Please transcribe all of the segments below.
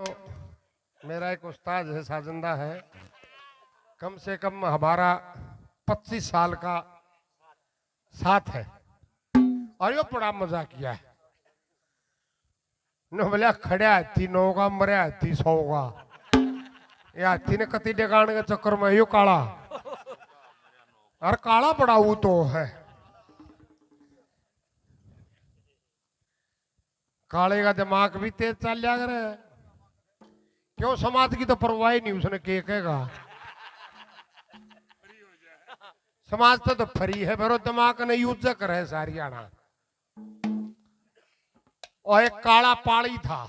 तो मेरा एक उस्ताद है, साजिंदा है, कम से कम हमारा 25 साल का साथ है और यो बड़ा मजा किया है। नो बोलिया खड़िया हाथी 9 का मरिया हाथी 100 का। ये हाथी ने कति डेगान के चक्कर में यो काला और काला बड़ा वो तो है। काले का दिमाग भी तेज चल जा करे, क्यों समाज की तो परवाह नहीं उसने के कहेगा। समाज तो फ्री है, पर दिमाग ने यूज करे सारी आना। और एक काला पाड़ी था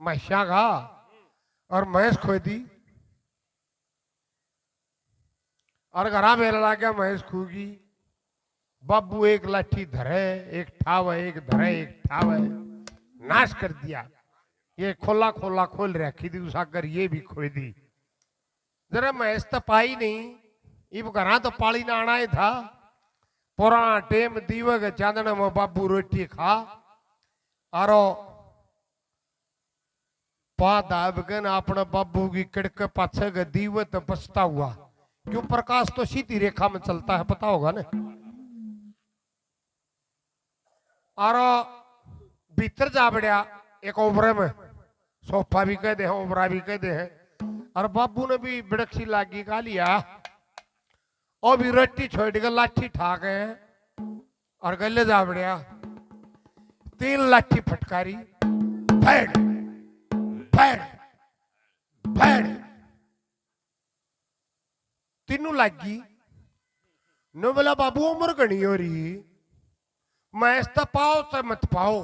महिषा का, और भैंस खोदी और घरा मेला ला गया भैंस खूगी। बाबू एक लाठी धरे, एक ठाव है, एक धरे एक ठाव है, नाश कर दिया। ये खोला खोला खोल रखी थी उसागर, ये भी खोई दी। जरा भैंस तो पाई नहीं, इब घरा तो पाली ना आना ही था। पुराना टेम दीवे के चांदने में बाबू रोटी खा और दाबगन अपने बाबू की कड़क पाछे के दीवे तो बचता हुआ, क्यों प्रकाश तो सीधी रेखा में चलता है, पता होगा ना। और भीतर जा बढ़िया एक ओबरे में, सोफा भी कह दे हैं, ओबरा भी कह दे हैं। और बाबू ने भी बिड़कसी लागी का लिया और भी रट्टी छोड़ के लाठी ठा गए और गले जा बढ़िया 3 लाठी फटकारी, भैड़ भैड़ भैड़ तीनों लागी। नो बोला बाबू उम्र घनी हो रही, मैं इस पाओ से मत पाओ,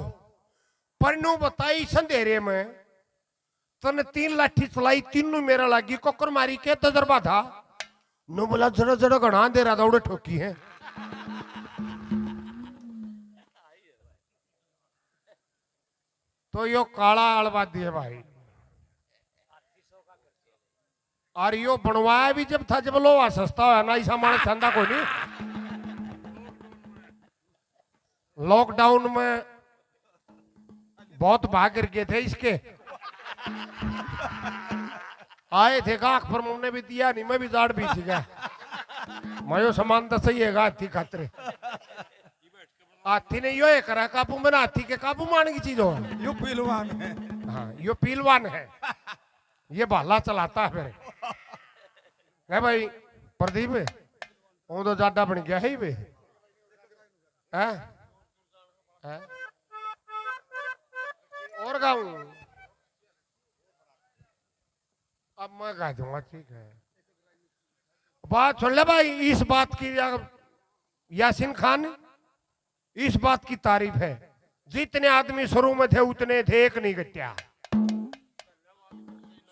पर नो बताई संधेरे में तने 3 लाठी चलाई, तीनों मेरा लागी। कोकर मारी के तजर्बा था। नो बोला जड़ा जड़ा घना दे रहा था, उड़े ठोकी है। तो यो काला अलवादी है भाई, और यो बनवाया भी जब था जब लोहा सस्ता है ना, ऐसा माना धंधा कोई नहीं। लॉकडाउन में बहुत भाग गए थे इसके, आए थे काख पर मुझने भी दिया नहीं, मैं भी जाड़ भी गया। मैं सामान तो सही है हाथी खातरे, हाथी ने यो करा काबू में, हाथी के काबू मान की चीज हो। यो पीलवान है। हाँ यो पीलवान है, ये भाला चलाता है फिर है भाई। प्रदीप वो तो ज्यादा बन गया है वे है? है? और गाऊं अब मैं गा दूंगा, ठीक है। बात सुन ले भाई, इस बात की यासीन खान इस बात की तारीफ है, जितने आदमी शुरू में थे उतने थे, एक नहीं घटिया।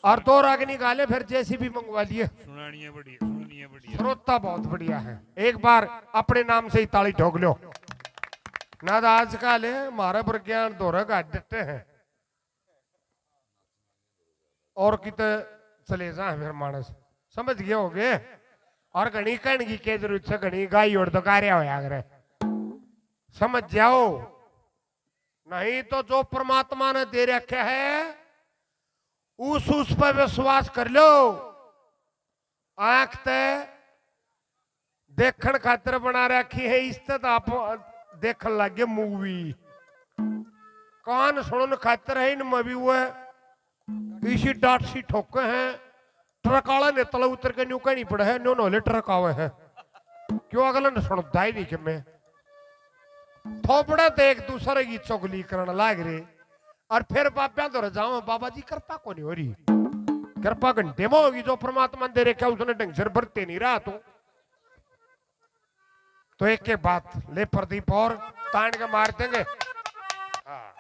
और 2 राग निकाले, फिर जैसी भी मंगवा लिए। श्रोता बहुत बढ़िया है, एक बार अपने नाम से ही ताली ठोक लो ना। तो आजकल हमारे पर ज्ञान दोहरा का देते हैं और कितने चले जाए फिर मानस, समझ गए होगे। और घनी कहने की क्या जरूरत है, घनी गाई और तो कार्य होया करे, समझ जाओ। नहीं तो जो परमात्मा ने दे रखा है उस पर विश्वास कर लो। आंख ते देखण खातर बना रखी है, इस तो आप देखने लगे मूवी। कान सुनने खातर है इन मूवी हुए, इसी डाट सी ठोके हैं। ट्रक वाला ने तले उतर के न्यू कहनी पड़े है, नो नोले ट्रक आवे हैं, क्यों अगला ने सुनता ही नहीं कि मैं थोपड़ा तो एक दूसरे की चुगली करने लाग रहे। और फिर बाबा तो जाओ, बाबा जी कृपा को नहीं हो रही, कृपा घंटे में होगी, जो परमात्मा दे रखा उसने ढंग से भरते नहीं रहा। तो एक के बात ले प्रदीप और तान के मार देंगे। हाँ।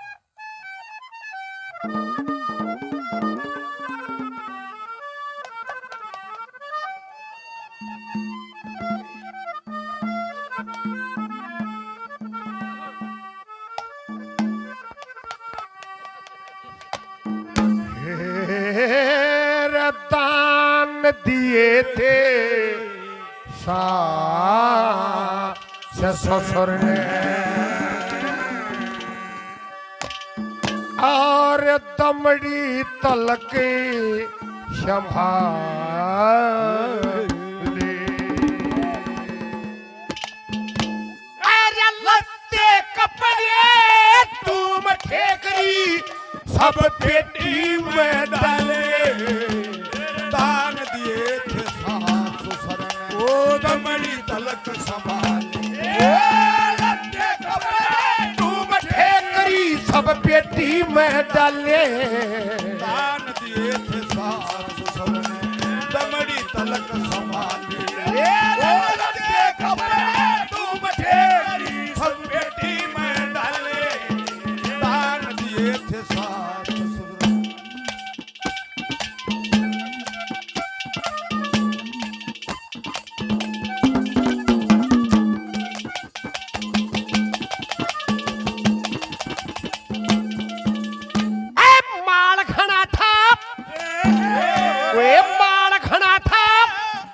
दान दिए थे ससुर ने, और दमड़ी तलक संभाले। अरे लत्ते कपड़े तुम ठेकरी सब पेटी में डाले। दान दिए थे सास ससुर ने ओ दमड़ी तलक संभाले। लत्ते कपड़े तुम ठेकरी सब पेटी में डाले। दान दिए थे सास ससुर ने दमड़ी तलक संभाले। लत्ते कपड़े तुम ठेकरी सब पेटी में डाले। दान दिए थे सास ससुर ने। माल घना था, वे माल घना था,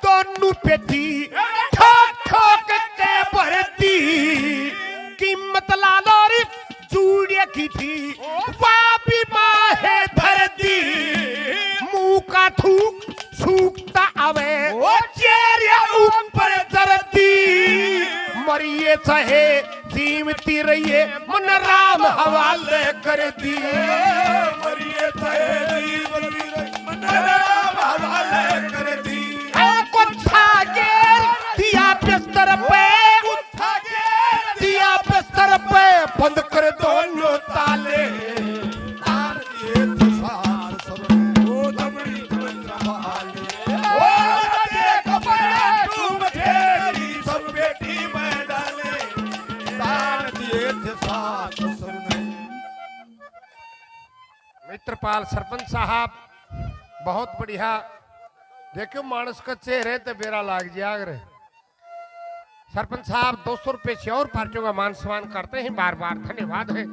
दोनों पेटी ठोक ठोक के भरती। कीमत लालोरी जूड़े की थी, वापी माहे धरती। मुंह का थूक सूखता आवे, चेहरे ऊपर जरती। मरिए चाहे जीवती रहिए, मन राम हवाले कर दी। मरिए चाहे जीवती रही, मन राम हवाले कर दी। कुत्था गेल दिया बिस्तर पे, दिया बिस्तर पे बंद कर दोनों ताले। दान दिए थे सास ससुर ने ओ दमड़ी तलक संभाले। ओ लत्ते कपड़े तुम ठेकरी सब पेटी में डाले। दान दिए थे सास ससुर ने। मित्रपाल सरपंच साहब बहुत बढ़िया। देखो मानस का चेहरे तो बेरा लाग जाए। सरपंच साहब 200 रुपए से और पार्टियों का मान सम्मान करते हैं। बार बार धन्यवाद है,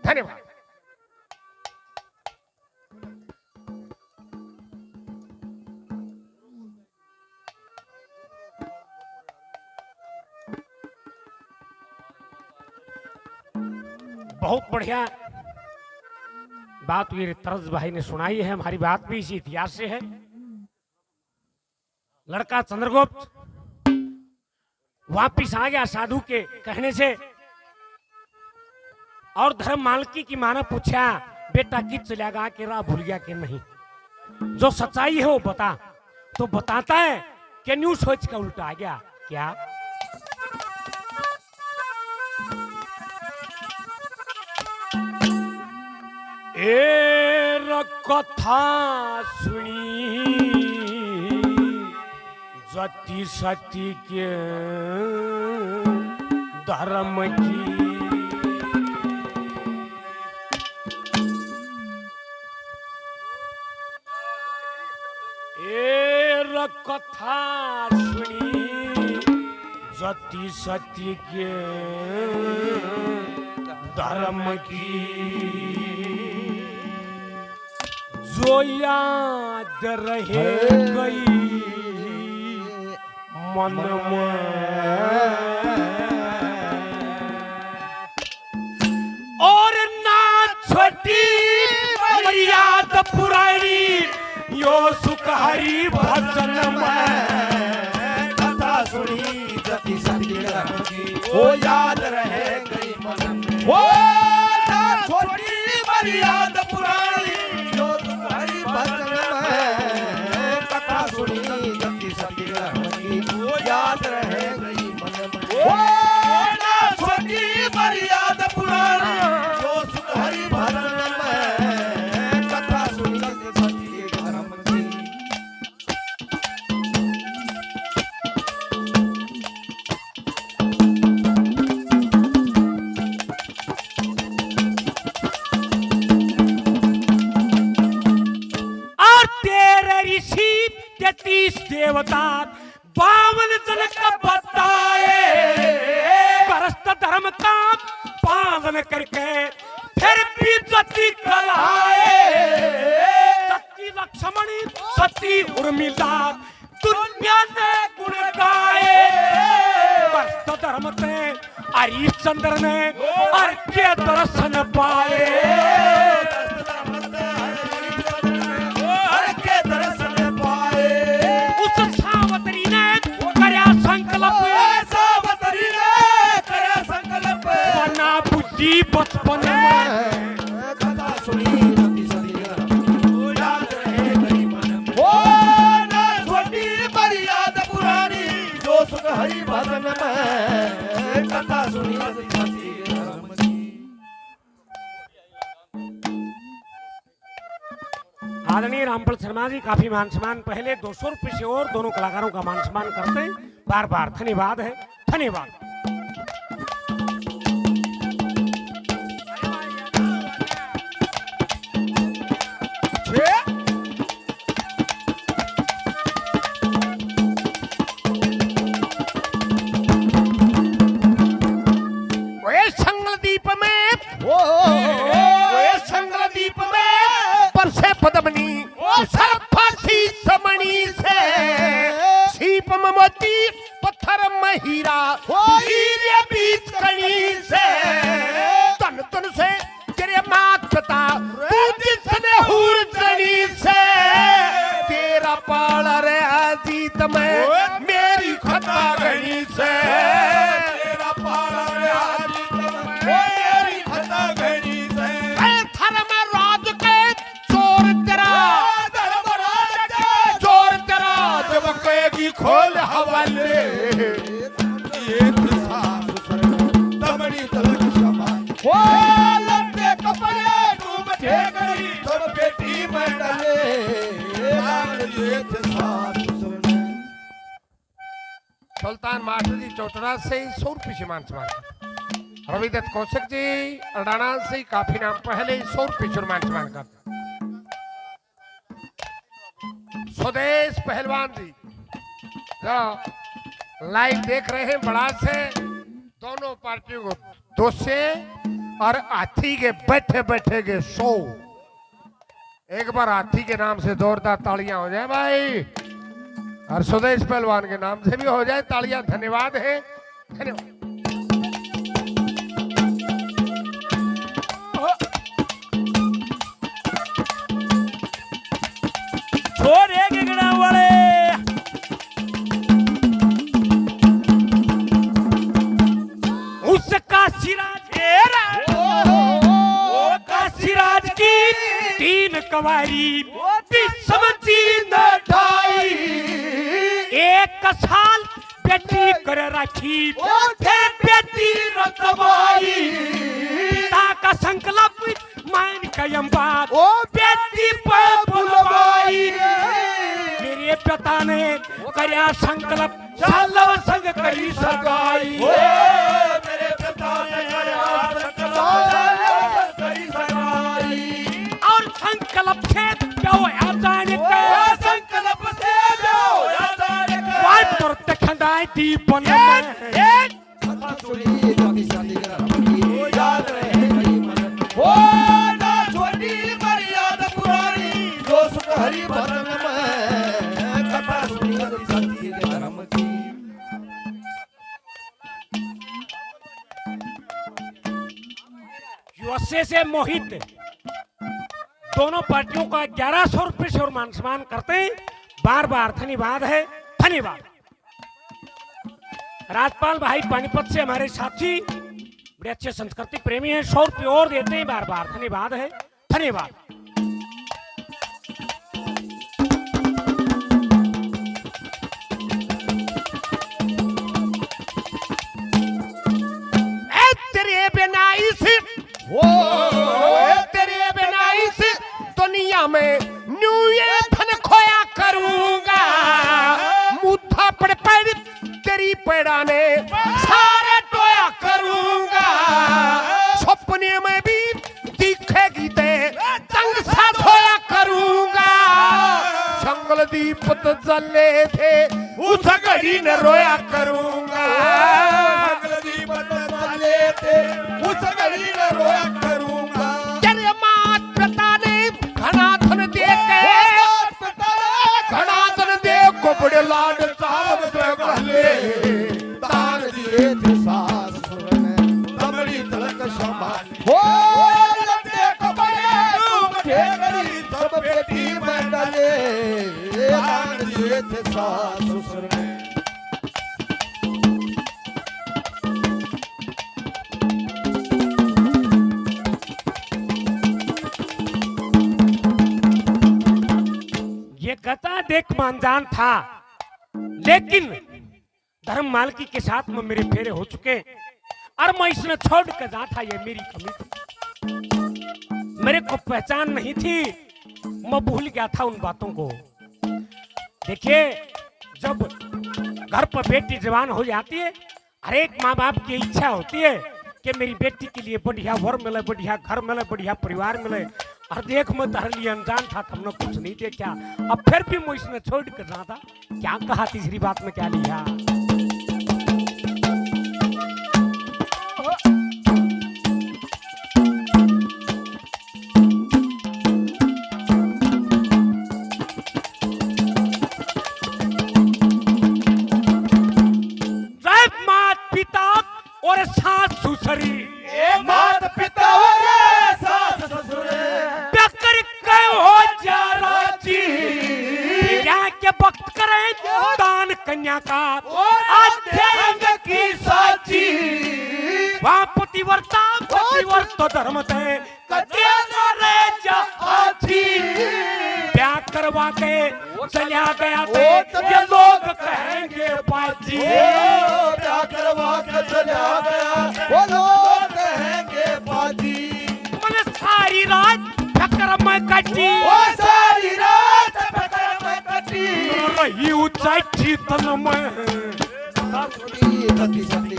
धन्यवाद। बहुत बढ़िया बात वीर तरज भाई ने सुनाई है। हमारी बात भी इसी इतिहास से है। लड़का चंद्रगुप्त वापिस आ गया साधु के कहने से, और धर्म मालकी की मां ने पूछा बेटा किस चलेगा कि राह भूल गया कि नहीं। जो सच्चाई है वो बता, तो बताता है कि न्यू सोच का उल्टा आ गया। क्या ए कथा सुनी जति सती के धर्म की। ए कथा सुनी जति सती के धर्म की। जो याद रहे गई मन में, और ना छोटी मर्याद पुरानी यो सुख हरि भजन में। कथा सुनी जति सती धर्म की वो याद रहे गई मन में। वो ना छोटी मर्याद पुरानी जो तुम्हारी भजन में। कथा सुनी जति सती धर्म की वो याद रहे गई मन में। वो ना छोटी मर्याद पुरानी जो तुम्हारी भजन में। कथा सुनी जति सती धर्म की। ऋषि 33 देवता 52 जन का बताए। परस्त धर्म का पालन करके फिर भी जति कलाए। सती लक्ष्मणी सती उर्मिला दुनिया ने गुण गाए। परस्त धर्म से हरिश्चंद्र ने अर्घ्य दर्शन पाए। आदरणीय रामफल शर्मा जी काफी मान सम्मान पहले 200 रुपये से और दोनों कलाकारों का मान सम्मान करते हैं। बार बार धन्यवाद है, धन्यवाद। संगलदीप में परसे पदमनी सरफासी समणी से सीप में मोती पत्थर में हीरा हीरे बीच कणी से तन तन से तेरे मात पिता तू जिसने हूर जनी से तेरा पाल रे अजीत में मेरी खता गणी से तेरा पाल रे अजीत में मेरी खता गणी से थर में राज के चोर तेरा जब कहेगी खोल हवाले ये तमड़ी तलक क्षमा हो लंबे कपड़े डूब ठेकरी तब बेटी में डले ये सुल्तान मास्टर जी चौटड़ा से 100 रुपये से मान सम्मान। रविदत्त कौशिक जी अडाना से काफी नाम पहले 100 रुपये से मान सम्मान करते। स्वदेश पहलवान जी जो लाइव देख रहे हैं बड़ा से दोनों पार्टियों को 200 और हाथी के बैठे बैठे के 100। एक बार हाथी के नाम से जोरदार तालियां हो जाए भाई, और स्वदेश पहलवान के नाम से भी हो जाए तालियां। धन्यवाद है, धन्यवाद। छोरे गिगड़ा वाले उसका सिराज काशीराज की 3 कवारी समझी न ढाई। एक साल बेटी कर रखी बेटी रतबाई। पिता का संकल्प मान कयम बात बेटी पर बुलवाई। मेरे पिता ने करया संकल्प सालव संग करी सगाई। मेरे पिता ने करया संकल्प सालव संग करी सगाई। और संकल्प से ब्याह जाने के संकल्प से ब्याह जाने के वाई तुरते खंडाई दीपन में खता चोरी ज्योति शादी कर हमकी याद रहे गई मन हो ना छोटी मर्यादा पुरानी जो सुख हरि भजन में खता चोरी ज्योति शादी कर हमकी। यूएसए से मोहित दोनों पार्टियों का 1100 रुपये से और मान सम्मान करते हैं। बार बार धन्यवाद है, धन्यवाद। राजपाल भाई पानीपत से हमारे साथी बड़े अच्छे संस्कृति प्रेमी हैं, 100 रुपये और देते हैं। बार बार धन्यवाद है, धन्यवाद। तेरे बिना इस तेरे बिना इस दुनिया में न्यू धन खोया करूंगा। मुद्दा पड़ पड़ तेरी पैड़ाने सारे टोया करूंगा। सपने में भी दिखेगी ते तंग सा धोया करूंगा। संगलदीप तो जले थे उस घड़ी न रोया करूंगा। संगलदीप तो जले थे उस घड़ी न रोया करूंगा। तेरे मात पिता ने घना धन दे के घना धन दे को बड़े लाड साहब गले दान दिए थे सासुर ने तमड़ी तलक संभाल हो लंबे कपड़े डूब ठेकरी सब बेटी में डले दान दिए थे सासुर ने। ये गता देख मानजान था, लेकिन धर्म मालकी के साथ में मेरे फेरे हो चुके और मैं इसने छोड़ कर जा था। ये मेरी कमी थी, मेरे को पहचान नहीं थी मैं भूल गया था उन बातों को। देखिए, जब घर पर बेटी जवान हो जाती है, हर एक माँ बाप की इच्छा होती है कि मेरी बेटी के लिए बढ़िया वर मिले, बढ़िया घर मिले, बढ़िया परिवार मिले। और देख, मैं तारे लिए अनजान था, हमने कुछ नहीं देखा। अब फिर भी मैं इसने छोड़ कर रहा था। क्या कहा तीसरी बात में क्या लिया? और सास ससुरी, माता पिता और सास ससुर बेकर कह हो जा राजी। यहाँ के वक्त करें दान कन्या का अध्ययन की साची। वहाँ पतिव्रत धर्म थे ब्याह करवा के चलिया गया थे, ये लोग कहेंगे बाजी। ब्याह करवा के चला गया, वो लोग कहेंगे बाजी। मैंने सारी रात फकर में कटी, वो सारी रात फकर में कटी। रही ऊंचाई तन में सती सती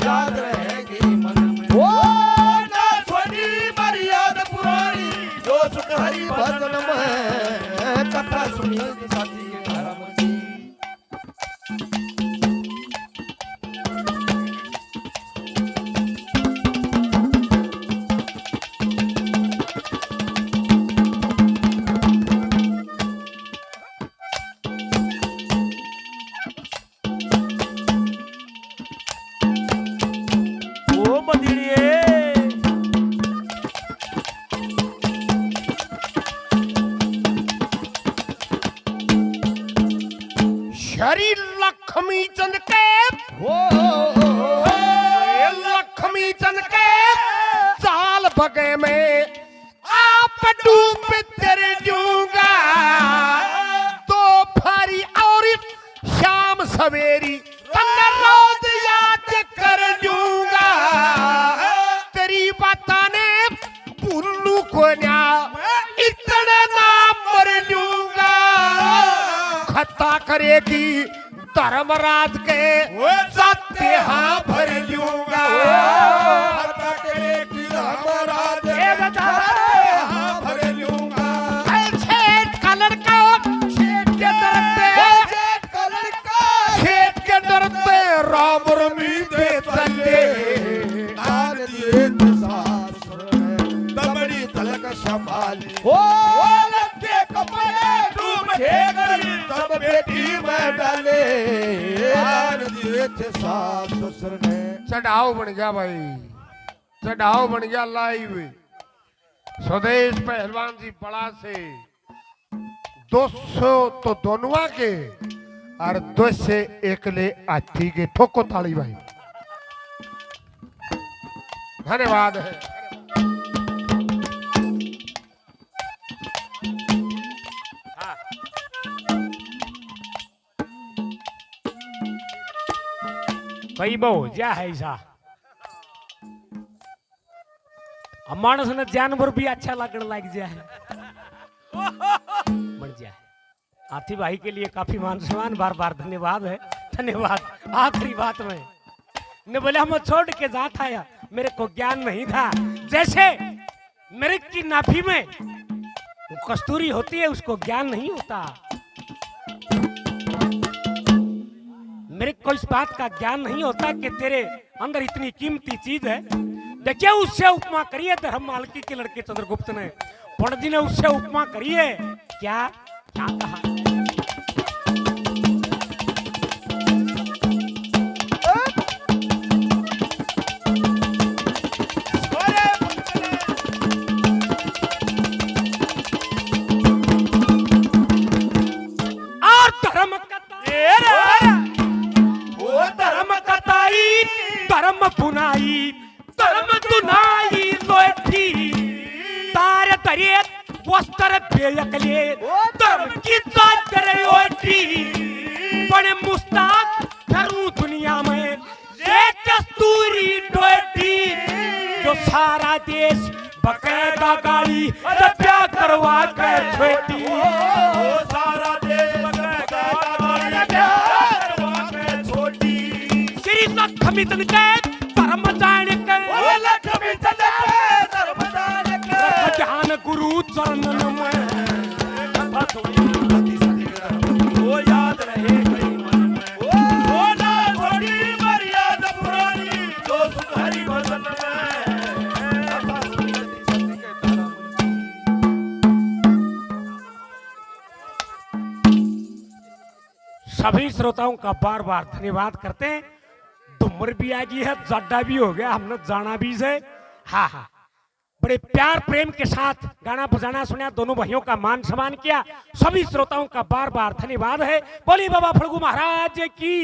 याद रहेगी मन में। वो ना छोड़ी मर्यादा पुरानी, जो सुख हरि भजन में कथा सुनी सती धर्म की। शरी लक्ष्मी चंद के, लक्ष्मी चंद के चाल बगे में आप डूब तेरे दूंगा। तो फारी और शाम सवेरी रोज याद कर दूंगा। तेरी बाता ने पुल्लू को ना इतना नाम मर दूंगा। खत्ता करेगी धर्मराज के सत्य हाँ भर लूंगा। खत्ता करेगी धर्मराज के हाँ भर लूंगा। छेद का लड़का छेद के डरते, छेद का लड़का छेद के डरते राम रमी दे चले। दान दिए सासुर ने दबड़ी तलक संभाली। ओ लगे कपड़े डूब गई तब बेटी में डाले। दान दिए सास ससुर ने। चढ़ाव बन गया भाई, चढ़ाव बन गया लाइव। स्वदेश पहलवान जी बड़ा से 200 तो दोनों के और 2 से एक ले हाथी के। ठोको ताली भाई, धन्यवाद है। कई बहु जा है ऐसा। मानस ने जानवर भी अच्छा लगने लग जाए, बढ़ जाए। हाथी भाई के लिए काफी मान सम्मान, बार बार धन्यवाद है, धन्यवाद। आखिरी बात में ने बोले हम छोड़ के जाता है, मेरे को ज्ञान नहीं था। जैसे मेरे की नाभि में वो कस्तूरी होती है, उसको ज्ञान नहीं होता। मेरे को इस बात का ज्ञान नहीं होता कि तेरे अंदर इतनी कीमती चीज है। देखिए, उससे उपमा करिए धर्म मालकी के लड़के चंद्रगुप्त ने, पंडित जी ने उससे उपमा करिए। क्या क्या कहा? और धर्म धर्म बुनाई, धर्म दुनाई लोठी। तार तरे वस्त्र बेयकले, धर्म की जात करे ओठी। बड़े मुस्ताक करूं दुनिया में ये कस्तूरी डोटी। जो सारा देश बकायदा गाड़ी जब करवा लक्ष्मी चंद के धर्म जान के ओ लक्ष्मी चंद के धर्म जान के रख ध्यान गुरु चरणन में कथा थोड़ी जति सत्य के धर्म की हो याद रहे कई मन में ओ ना थोड़ी मर्यादा पुरानी जो सुख हरि भजन में कथा थोड़ी जति सत्य के धर्म की। सभी श्रोताओं का बार बार धन्यवाद करते हैं। उम्र भी आ गई है, जड्डा भी हो गया, हमने जाना भी से। हाँ हाँ, बड़े प्यार प्रेम के साथ गाना बजाना सुना, दोनों भाइयों का मान सम्मान किया। सभी श्रोताओं का बार बार धन्यवाद है। बोलिए बाबा फड़गू महाराज की,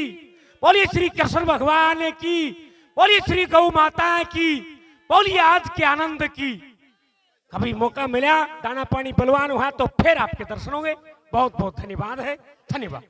बोलिए श्री कृष्ण भगवान की, बोलिए श्री गौ माता की, बोलिए आज के आनंद की। कभी मौका मिला दाना पानी बलवान हुआ तो फिर आपके दर्शन होंगे। बहुत बहुत धन्यवाद है। धन्यवाद।